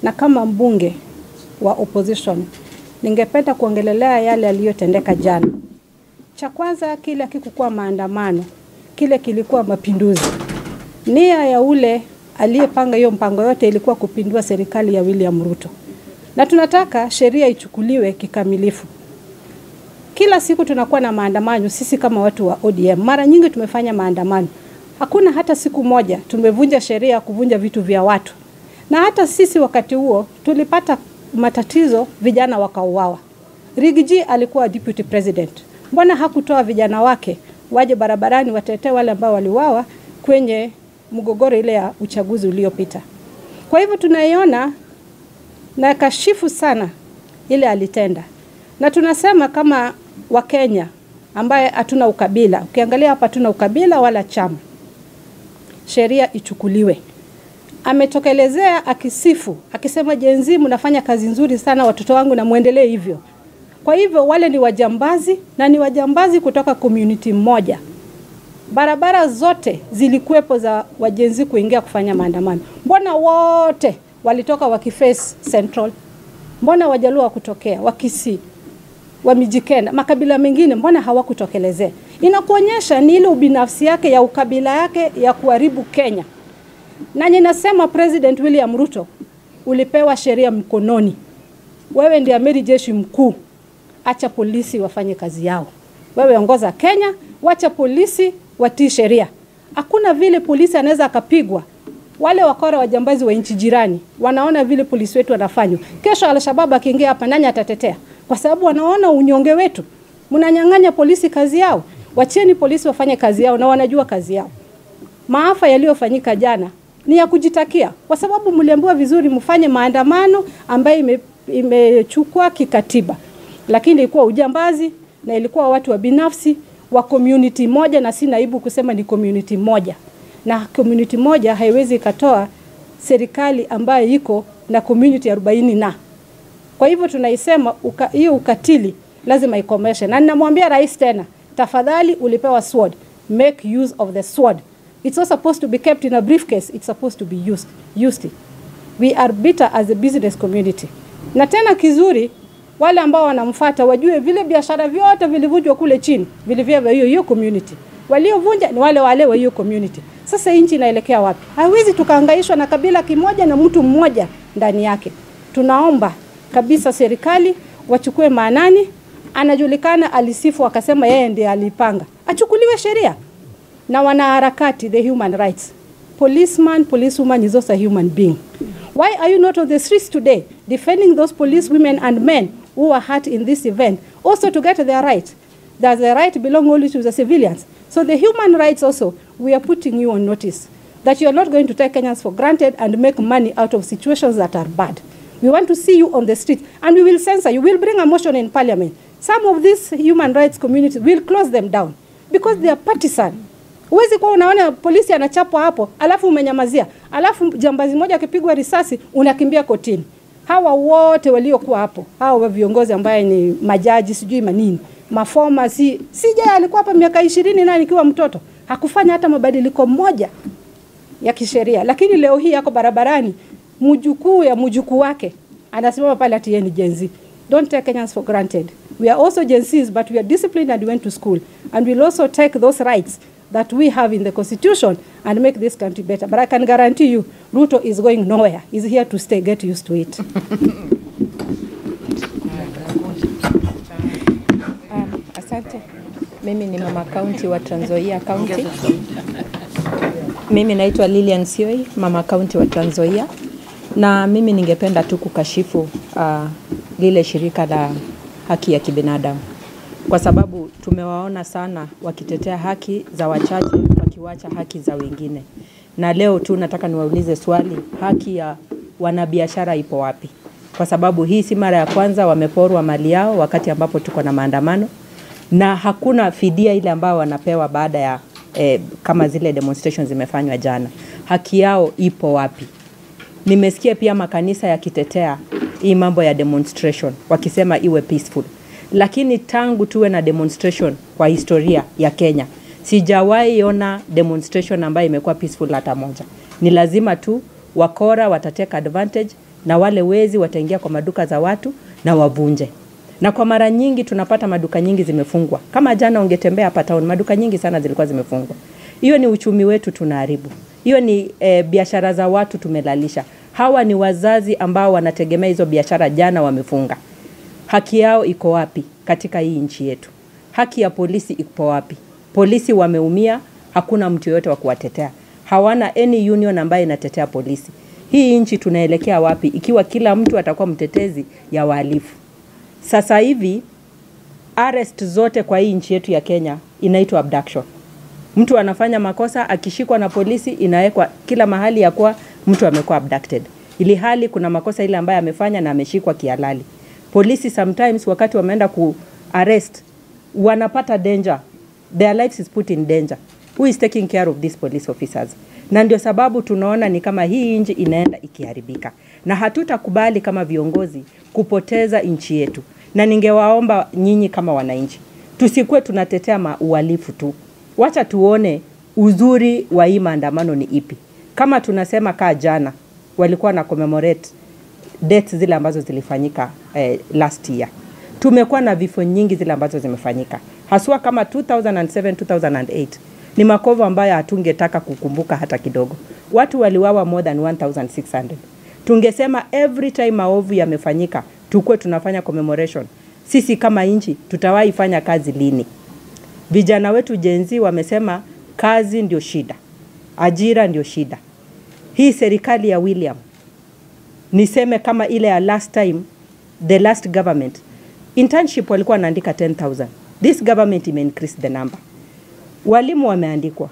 na kama mbunge wa opposition ningependa kuongelelea yale yaliyotendeka jana. Cha kwanza, kile kikuwa maandamano, kile kilikuwa mapinduzi. Nia ya ule aliyepanga hiyo mpango yote ilikuwa kupindua serikali ya William Ruto. Na tunataka sheria ichukuliwe kikamilifu. Kila siku tunakuwa na maandamano sisi kama watu wa ODM. Mara nyingi tumefanya maandamano. Hakuna hata siku moja tumevunja sheria kuvunja vitu vya watu. Na hata sisi wakati huo tulipata matatizo, vijana wakauawa. Rigiji alikuwa deputy president. Mbona hakutoa vijana wake waje barabarani watetee wale ambao waliuawa kwenye mgogoro ile ya uchaguzi uliopita? Kwa hivyo tunaiona na kashifu sana ile alitenda. Na tunasema kama Wakenya ambaye hatuna ukabila, ukiangalia hapa hatuna ukabila wala chama, sheria ichukuliwe. Ametokelezea akisifu, akisema Gen Z mnafanya kazi nzuri sana watoto wangu na muendelee hivyo. Kwa hivyo wale ni wajambazi na ni wajambazi kutoka community moja. Barabara zote zilikuwepo za Gen Z kuingia kufanya maandamano. Mbona wote walitoka Wakiface Central? Mbona Wajaluo kutokea, Wakisii, Wamijikenda, makabila mengine mbona hawakutokelezea? Inakuonyesha ni ile ubinafsi yake ya ukabila yake ya kuharibu Kenya. Na ninasema President William Ruto, ulipewa sheria mkononi. Wewe ndiye amiri jeshi mkuu. Acha polisi wafanye kazi yao. Wewe ongoza Kenya, wacha polisi watii sheria. Hakuna vile polisi anaweza akapigwa. Wale wakora wajambazi wa nchi jirani wanaona vile polisi wetu wanafanywa. Kesho Al-Shabaab akiingia hapa nani atatetea? Kwa sababu wanaona unyonge wetu. Mnanyang'anya polisi kazi yao. Wacheni polisi wafanye kazi yao na wanajua kazi yao. Maafa yaliyofanyika jana ni ya kujitakia, kwa sababu mliambiwa vizuri mfanye maandamano ambayo imechukua kikatiba. Lakini ilikuwa ujambazi na ilikuwa watu wa binafsi wa community moja, na si naibu kusema ni community moja. Na community moja haiwezi katoa serikali ambayo iko na community 40 na. Kwa hivyo tunaisema hiyo ukatili lazima ikomeshe. Na ninamwambia rais tena, tafadhali ulipewa sword, make use of the sword. It's not supposed to be kept in a briefcase, it's supposed to be used. We are bitter as a business community. Na tena kizuri, wale ambao wanamfuata wajue vile biashara vyote vilivunjwa kule chini, vilivyo hiyo community. Waliovunja ni wale wa hiyo community. Sasa nchi inaelekea wapi? Haiwezi tukahangaishwa na kabila kimoja na mtu mmoja ndani yake. Tunaomba kabisa serikali wachukue maanani. Anajulikana alisifu akasema yeye ndiye alipanga. Achukuliwe sheria. Na wanaharakati the human rights. Policewoman is also a human being. Why are you not on the streets today defending those police women and men who were hurt in this event, also to get their right? Does the right belong only to the civilians? So the human rights also, we are putting you on notice that you are not going to take Kenyans for granted and make money out of situations that are bad. We want to see you on the street and we will censor you. We will bring a motion in parliament. Some of these human rights communities will close them down because they are partisan. Uwezi kwa unaona polisi anachapwa hapo, alafu umenyamazia, alafu jambazi moja akipigwa risasi unakimbia kotini. Hawa wote waliokuwa hapo, hawa viongozi ambaye ni majaji sijui manini, mafoma CJ alikuwa hapa miaka 20 na nikiwa mtoto, hakufanya hata mabadiliko moja ya kisheria. Lakini leo hii yako barabarani, mjukuu wake anasimama pale ati yeye ni Gen Z. Don't take Kenyans for granted. We are also Gen Zs, but we are disciplined and went to school, and we'll also take those rights that we have in the constitution and make this country better. But I can guarantee you, Ruto is going nowhere. He's here to stay. Get used to it. Asante. Mimi ni mama county wa Trans Nzoia County. Mimi naitwa Lilian Sioi, mama county wa Trans Nzoia. Na mimi ningependa tu kukashifu lile shirika la haki ya kibinadamu. Kwa sababu tumewaona sana wakitetea haki za wachache wakiwacha haki za wengine. Na leo tu nataka niwaulize swali, haki ya wanabiashara ipo wapi? Kwa sababu hii si mara ya kwanza wameporwa mali yao wakati ambapo tuko na maandamano. Na hakuna fidia ile ambayo wanapewa baada ya kama zile demonstrations zimefanywa jana. Haki yao ipo wapi? Nimesikia pia makanisa yakitetea hii mambo ya demonstration wakisema iwe peaceful. Lakini tangu tuwe na demonstration kwa historia ya Kenya, sijawahi ona demonstration ambayo imekuwa peaceful hata moja. Ni lazima tu wakora watateka advantage na wale wezi wataingia kwa maduka za watu na wavunje. Na kwa mara nyingi tunapata maduka nyingi zimefungwa. Kama jana ungetembea hapa town, maduka nyingi sana zilikuwa zimefungwa. Hiyo ni uchumi wetu tunaharibu. Hiyo ni biashara za watu tumelalisha. Hawa ni wazazi ambao wanategemea hizo biashara, jana wamefunga. Haki yao iko wapi katika hii nchi yetu? Haki ya polisi iko wapi? Polisi wameumia, hakuna mtu yote wa kuwatetea. Hawana any union ambayo inatetea polisi. Hii nchi tunaelekea wapi ikiwa kila mtu atakuwa mtetezi ya wahalifu? Sasa hivi arrest zote kwa hii nchi yetu ya Kenya inaitwa abduction. Mtu anafanya makosa, akishikwa na polisi inawekwa kila mahali ya kuwa mtu amekuwa abducted. Ili hali kuna makosa ile ambayo amefanya na ameshikwa kihalali. Polisi sometimes wakati wameenda ku arrest wanapata danger. Their lives is put in danger. Who is taking care of these police officers? Na ndio sababu tunaona ni kama hii nchi inaenda ikiharibika. Na hatutakubali kama viongozi kupoteza nchi yetu. Na ningewaomba nyinyi kama wananchi, tusikuwe tunatetea uhalifu tu. Wacha tuone uzuri wa hii maandamano ni ipi. Kama tunasema kaa jana walikuwa na commemorate deaths zile ambazo zilifanyika last year. Tumekuwa na vifo nyingi zile ambazo zimefanyika. Haswa kama 2007, 2008. Ni makovu ambayo hatungetaka kukumbuka hata kidogo. Watu waliwawa more than 1,600. Tungesema every time maovu yamefanyika, tukue tunafanya commemoration. Sisi kama nchi tutawahi fanya kazi lini? Vijana wetu Gen Z wamesema kazi ndio shida. Ajira ndio shida. Hii serikali ya William, niseme kama ile ya last time, the last government, internship walikuwa wanaandika 10,000. This government ime increase the number. Walimu wameandikwa.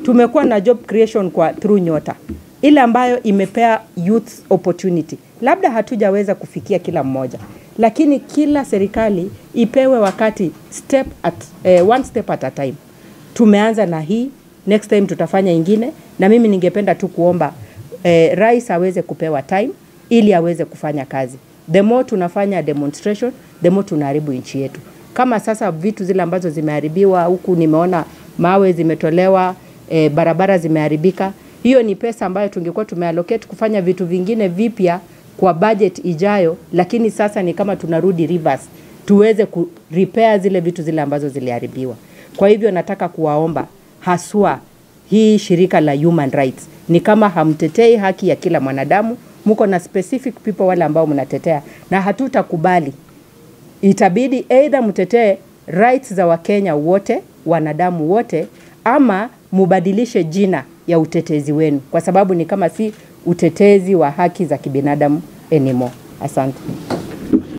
Tumekuwa na job creation kwa through Nyota, ile ambayo imepea youth opportunity. Labda hatujaweza kufikia kila mmoja, lakini kila serikali ipewe wakati one step at a time. Tumeanza na hii, next time tutafanya ingine, na mimi ningependa tu kuomba rais aweze kupewa time ili aweze kufanya kazi. The more tunafanya demonstration, the more tunaharibu nchi yetu. Kama sasa vitu zile ambazo zimeharibiwa huku, nimeona mawe zimetolewa, barabara zimeharibika. Hiyo ni pesa ambayo tungekuwa tumeallocate kufanya vitu vingine vipya kwa budget ijayo, lakini sasa ni kama tunarudi reverse tuweze ku repair zile vitu zile ambazo ziliharibiwa. Kwa hivyo nataka kuwaomba haswa hii shirika la human rights, ni kama hamtetei haki ya kila mwanadamu, mko na specific people wale ambao mnatetea, na hatutakubali. Itabidi either mtetee rights za Wakenya wote, wanadamu wote, ama mubadilishe jina ya utetezi wenu, kwa sababu ni kama si utetezi wa haki za kibinadamu anymore. Asante.